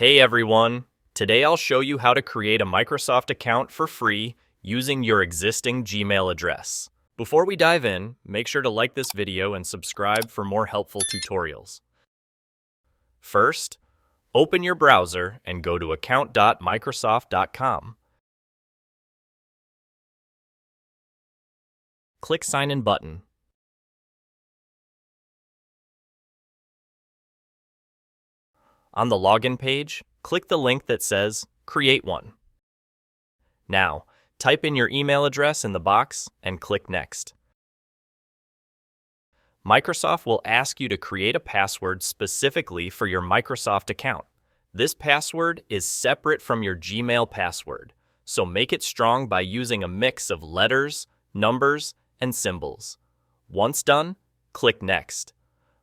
Hey everyone! Today I'll show you how to create a Microsoft account for free using your existing Gmail address. Before we dive in, make sure to like this video and subscribe for more helpful tutorials. First, open your browser and go to account.microsoft.com. Click Sign In button. On the login page, click the link that says Create One. Now, type in your email address in the box and click Next. Microsoft will ask you to create a password specifically for your Microsoft account. This password is separate from your Gmail password, so make it strong by using a mix of letters, numbers, and symbols. Once done, click Next.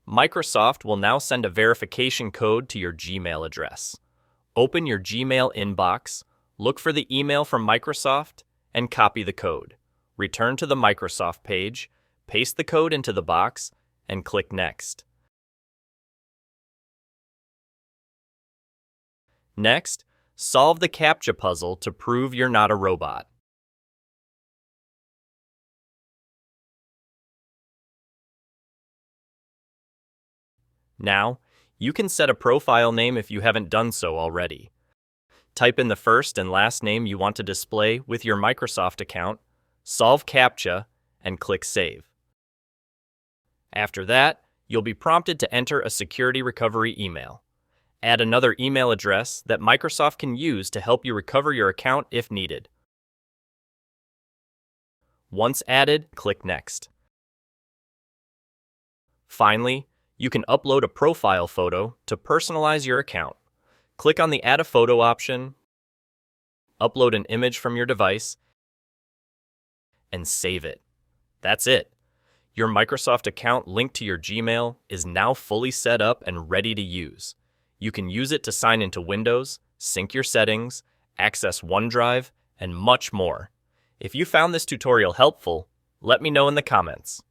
Microsoft will now send a verification code to your Gmail address. Open your Gmail inbox, look for the email from Microsoft, and copy the code. Return to the Microsoft page, paste the code into the box, and click Next. Next, solve the CAPTCHA puzzle to prove you're not a robot. Now, you can set a profile name if you haven't done so already. Type in the first and last name you want to display with your Microsoft account, solve CAPTCHA, and click Save. After that, you'll be prompted to enter a security recovery email. Add another email address that Microsoft can use to help you recover your account if needed. Once added, click Next. Finally, you can upload a profile photo to personalize your account. Click on the Add a Photo option, upload an image from your device, and save it. That's it. Your Microsoft account linked to your Gmail is now fully set up and ready to use. You can use it to sign into Windows, sync your settings, access OneDrive, and much more. If you found this tutorial helpful, let me know in the comments.